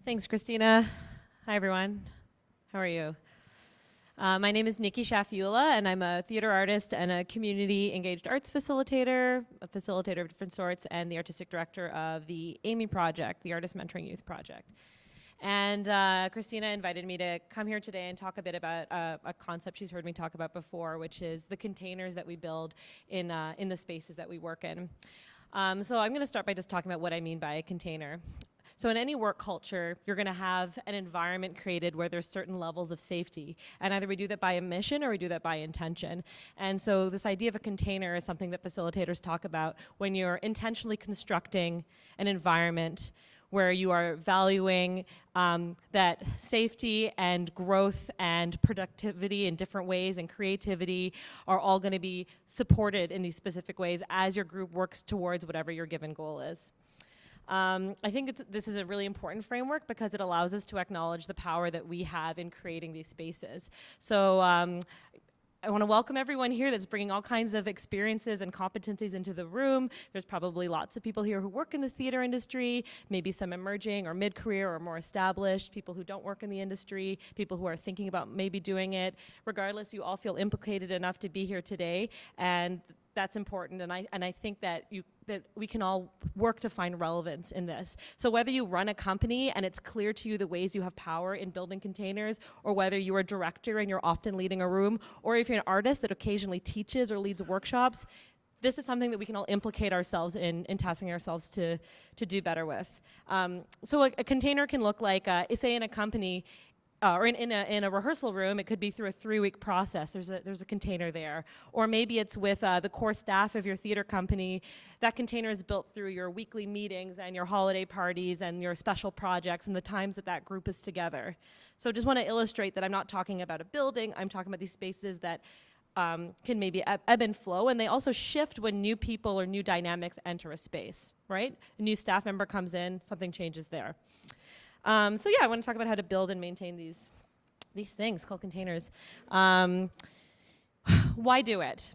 Thanks, Christina. Hi, everyone. How are you? My name is Nikki Shaffeeullah, and I'm a theater artist and a community engaged arts facilitator, a facilitator of different sorts, and the artistic director of the AMY project, the Artist Mentoring Youth Project. And Christina invited me to come here today and talk a bit about a concept she's heard me talk about before, which is the containers that we build in the spaces that we work in. So I'm going to start by just talking about what I mean by a container. So in any work culture, you're going to have an environment created where there's certain levels of safety. And either we do that by omission or we do that by intention. And so this idea of a container is something that facilitators talk about when you're intentionally constructing an environment where you are valuing that safety and growth and productivity in different ways and creativity are all going to be supported in these specific ways as your group works towards whatever your given goal is. I think this is a really important framework because it allows us to acknowledge the power that we have in creating these spaces. So I want to welcome everyone here that's bringing all kinds of experiences and competencies into the room. There's probably lots of people here who work in the theater industry, maybe some emerging or mid-career or more established, people who don't work in the industry, people who are thinking about maybe doing it. Regardless, you all feel implicated enough to be here today, and that's important, and I think that we can all work to find relevance in this. So whether you run a company and it's clear to you the ways you have power in building containers, or whether you're a director and you're often leading a room, or if you're an artist that occasionally teaches or leads workshops, this is something that we can all implicate ourselves in tasking ourselves to do better with. So a container can look like, say in a company, or in a rehearsal room, it could be through a 3-week process. There's a container there. Or maybe it's with the core staff of your theater company. That container is built through your weekly meetings and your holiday parties and your special projects and the times that that group is together. So I just want to illustrate that I'm not talking about a building. I'm talking about these spaces that can maybe ebb and flow, and they also shift when new people or new dynamics enter a space, right? A new staff member comes in, something changes there. So yeah, I want to talk about how to build and maintain these things called containers. Why do it?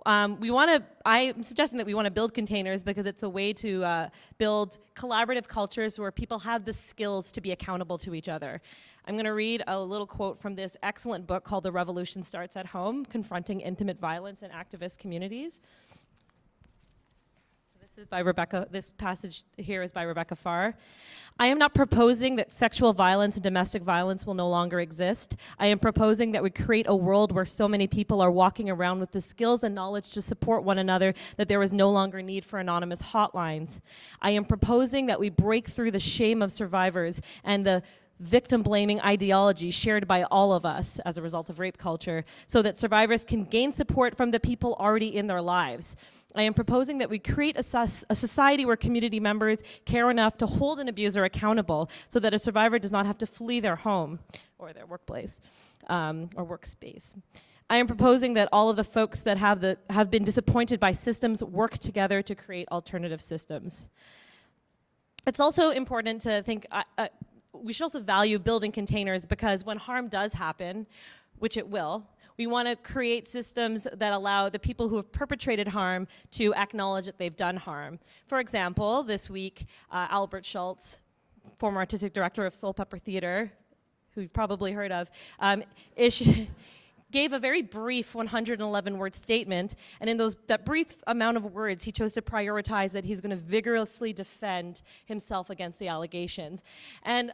I'm suggesting that we want to build containers because it's a way to build collaborative cultures where people have the skills to be accountable to each other. I'm going to read a little quote from this excellent book called The Revolution Starts at Home, Confronting Intimate Violence in Activist Communities. This passage here is by Rebecca Farr. I am not proposing that sexual violence and domestic violence will no longer exist. I am proposing that we create a world where so many people are walking around with the skills and knowledge to support one another that there is no longer need for anonymous hotlines. I am proposing that we break through the shame of survivors and the victim-blaming ideology shared by all of us as a result of rape culture so that survivors can gain support from the people already in their lives. I am proposing that we create a society where community members care enough to hold an abuser accountable so that a survivor does not have to flee their home or their workplace or workspace. I am proposing that all of the folks that have been disappointed by systems work together to create alternative systems. It's also important to think we should also value building containers because when harm does happen, which it will, we want to create systems that allow the people who have perpetrated harm to acknowledge that they've done harm. For example, this week, Albert Schultz, former artistic director of Soul Pepper Theater, who you've probably heard of, gave a very brief 111-word statement, and in that brief amount of words, he chose to prioritize that he's going to vigorously defend himself against the allegations. And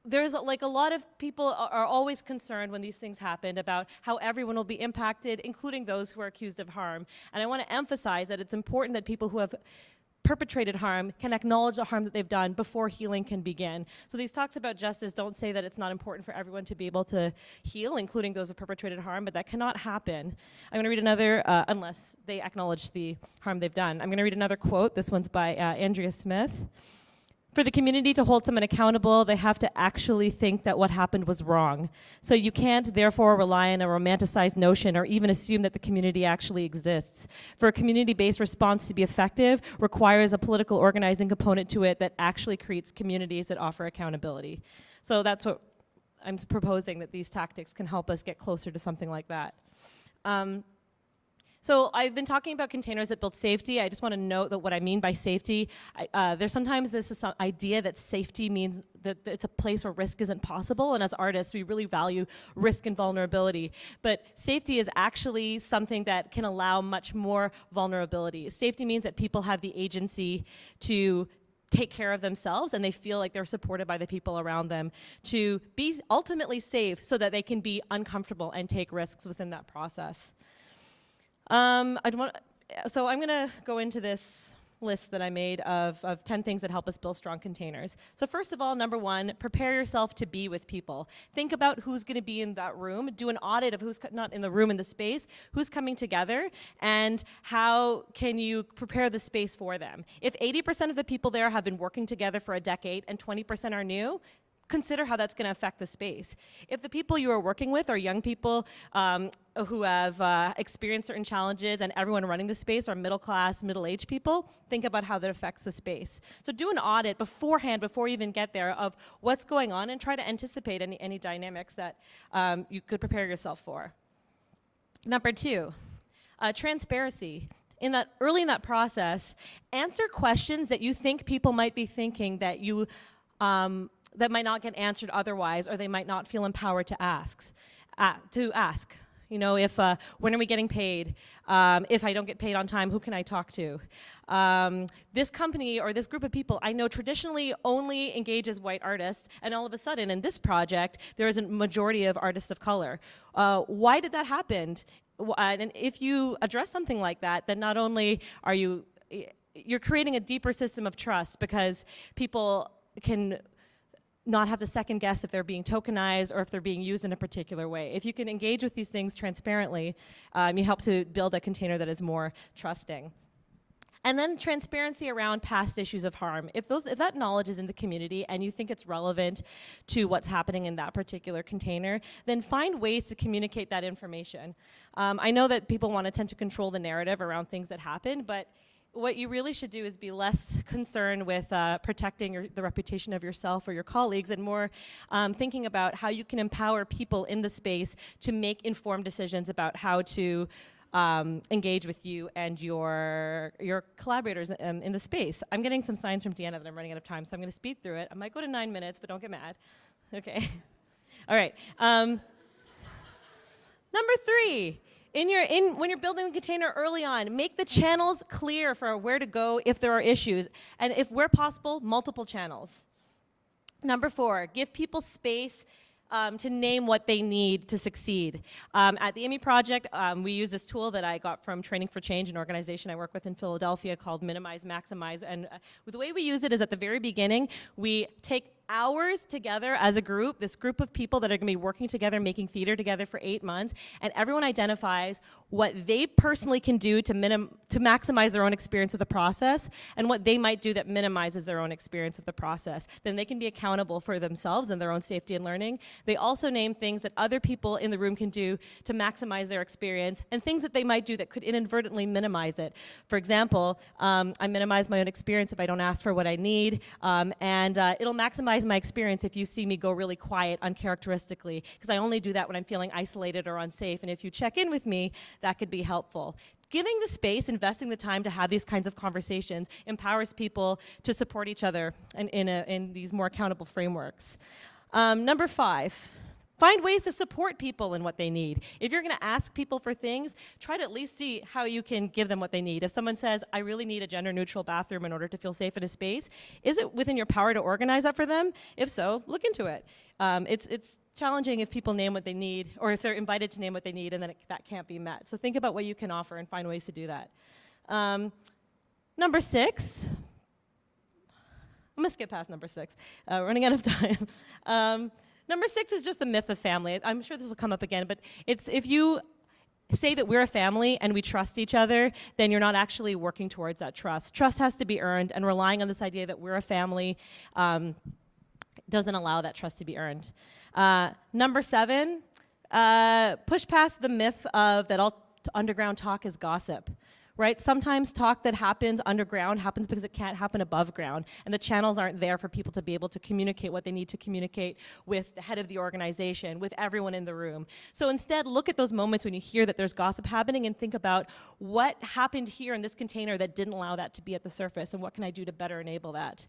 there's like a lot of people are always concerned when these things happen about how everyone will be impacted, including those who are accused of harm. And I want to emphasize that it's important that people who have perpetrated harm can acknowledge the harm that they've done before healing can begin. So these talks about justice don't say that it's not important for everyone to be able to heal, including those who perpetrated harm, but that cannot happen. I'm going to read another, unless they acknowledge the harm they've done. I'm going to read another quote. This one's by Andrea Smith. For the community to hold someone accountable, they have to actually think that what happened was wrong. So you can't, therefore, rely on a romanticized notion or even assume that the community actually exists. For a community-based response to be effective, requires a political organizing component to it that actually creates communities that offer accountability. So that's what I'm proposing, that these tactics can help us get closer to something like that. So I've been talking about containers that build safety. I just want to note that what I mean by safety, there's sometimes this idea that safety means that it's a place where risk isn't possible, and as artists, we really value risk and vulnerability. But safety is actually something that can allow much more vulnerability. Safety means that people have the agency to take care of themselves, and they feel like they're supported by the people around them to be ultimately safe so that they can be uncomfortable and take risks within that process. So I'm going to go into this list that I made of 10 things that help us build strong containers. So first of all, number one, prepare yourself to be with people. Think about who's going to be in that room. Do an audit of who's not in the room, in the space, who's coming together, and how can you prepare the space for them. If 80% of the people there have been working together for a decade and 20% are new, consider how that's going to affect the space. If the people you are working with are young people who have experienced certain challenges and everyone running the space are middle class, middle-aged people, think about how that affects the space. So do an audit beforehand, before you even get there, of what's going on and try to anticipate any dynamics that you could prepare yourself for. Number two, transparency. Early in that process, answer questions that you think people might be thinking that you that might not get answered otherwise, or they might not feel empowered to ask. You know, when are we getting paid? If I don't get paid on time, who can I talk to? This company or this group of people I know traditionally only engages white artists, and all of a sudden in this project, there is a majority of artists of color. Why did that happen? And if you address something like that, then not only are you're creating a deeper system of trust, because people can not have to second guess if they're being tokenized or if they're being used in a particular way. If you can engage with these things transparently, you help to build a container that is more trusting. And then transparency around past issues of harm. If that knowledge is in the community and you think it's relevant to what's happening in that particular container, then find ways to communicate that information. I know that people want to tend to control the narrative around things that happen, but what you really should do is be less concerned with protecting the reputation of yourself or your colleagues, and more thinking about how you can empower people in the space to make informed decisions about how to engage with you and your collaborators in the space. I'm getting some signs from Deanna that I'm running out of time, so I'm going to speed through it. I might go to 9 minutes, but don't get mad. Okay. All right. Number three. When you're building the container early on, make the channels clear for where to go if there are issues, and if where possible, multiple channels. Number four, give people space to name what they need to succeed. At the IMI project, we use this tool that I got from Training for Change, an organization I work with in Philadelphia called Minimize, Maximize, and the way we use it is at the very beginning, we take hours together as a group, this group of people that are going to be working together, making theater together for 8 months, and everyone identifies what they personally can do to maximize their own experience of the process, and what they might do that minimizes their own experience of the process. Then they can be accountable for themselves and their own safety and learning. They also name things that other people in the room can do to maximize their experience, and things that they might do that could inadvertently minimize it. For example, I minimize my own experience if I don't ask for what I need, and it'll maximize my experience if you see me go really quiet uncharacteristically, because I only do that when I'm feeling isolated or unsafe, and if you check in with me, that could be helpful. Giving the space, investing the time to have these kinds of conversations empowers people to support each other in these more accountable frameworks. Number five. Find ways to support people in what they need. If you're going to ask people for things, try to at least see how you can give them what they need. If someone says, I really need a gender-neutral bathroom in order to feel safe in a space, is it within your power to organize that for them? If so, look into it. It's challenging if people name what they need, or if they're invited to name what they need and then that can't be met. So think about what you can offer and find ways to do that. Number six. I'm going to skip past number six. Running out of time. Number six is just the myth of family. I'm sure this will come up again, but it's if you say that we're a family and we trust each other, then you're not actually working towards that trust. Trust has to be earned, and relying on this idea that we're a family doesn't allow that trust to be earned. Number seven, push past the myth of that all underground talk is gossip. right? Sometimes talk that happens underground happens because it can't happen above ground, and the channels aren't there for people to be able to communicate what they need to communicate with the head of the organization, with everyone in the room. So instead, look at those moments when you hear that there's gossip happening and think about what happened here in this container that didn't allow that to be at the surface, and what can I do to better enable that?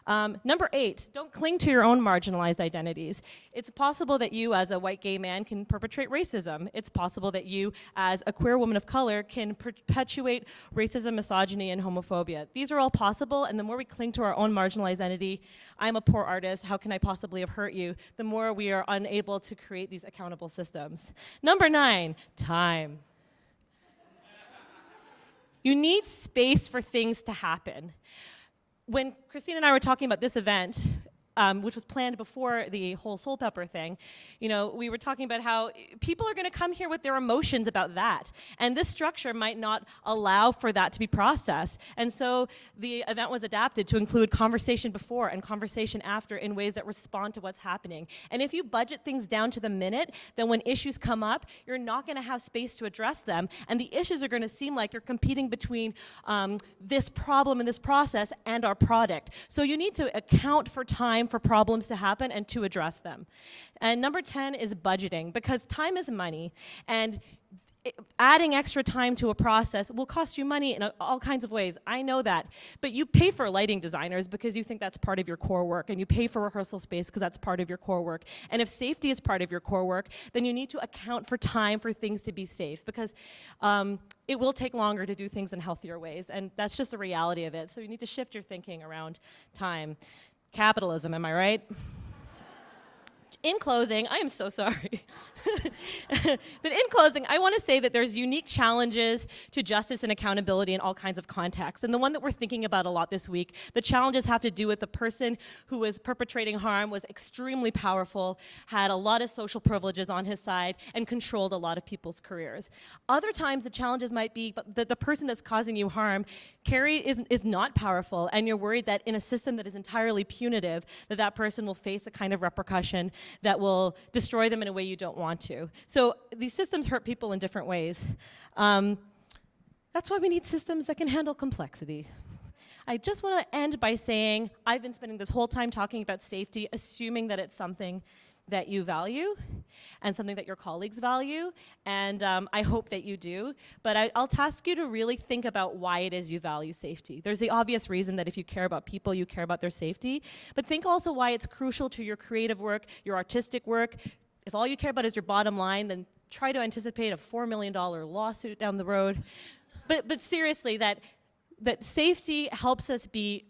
Number 8, don't cling to your own marginalized identities. It's possible that you as a white gay man can perpetrate racism. It's possible that you as a queer woman of color can perpetuate racism, misogyny, and homophobia. These are all possible, and the more we cling to our own marginalized identity, I'm a poor artist, how can I possibly have hurt you, the more we are unable to create these accountable systems. Number 9, time. You need space for things to happen. When Christine and I were talking about this event, which was planned before the whole Soul Pepper thing, you know, we were talking about how people are going to come here with their emotions about that. And this structure might not allow for that to be processed. And so the event was adapted to include conversation before and conversation after in ways that respond to what's happening. And if you budget things down to the minute, then when issues come up, you're not going to have space to address them. And the issues are going to seem like you're competing between this problem and this process and our product. So you need to account for time for problems to happen and to address them. And number 10 is budgeting, because time is money, and adding extra time to a process will cost you money in all kinds of ways. I know that. But you pay for lighting designers because you think that's part of your core work, and you pay for rehearsal space because that's part of your core work. And if safety is part of your core work, then you need to account for time for things to be safe, because it will take longer to do things in healthier ways, and that's just the reality of it. So you need to shift your thinking around time. Capitalism, am I right? In closing, I am so sorry. But in closing, I want to say that there's unique challenges to justice and accountability in all kinds of contexts. And the one that we're thinking about a lot this week, the challenges have to do with the person who was perpetrating harm was extremely powerful, had a lot of social privileges on his side, and controlled a lot of people's careers. Other times, the challenges might be that the person that's causing you harm, Carrie, is not powerful, and you're worried that in a system that is entirely punitive, that person will face a kind of repercussion that will destroy them in a way you don't want to. So these systems hurt people in different ways. That's why we need systems that can handle complexity. I just want to end by saying I've been spending this whole time talking about safety, assuming that it's something that you value and something that your colleagues value, and I hope that you do. But I'll task you to really think about why it is you value safety. There's the obvious reason that if you care about people, you care about their safety, but think also why it's crucial to your creative work, your artistic work. If all you care about is your bottom line, then try to anticipate a $4 million lawsuit down the road. But seriously, that safety helps us be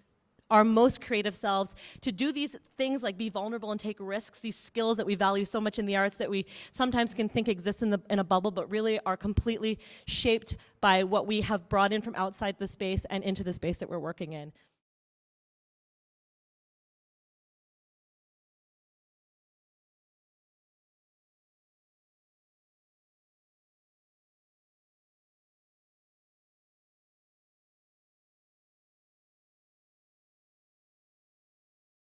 our most creative selves, to do these things like be vulnerable and take risks, these skills that we value so much in the arts that we sometimes can think exist in a bubble, but really are completely shaped by what we have brought in from outside the space and into the space that we're working in.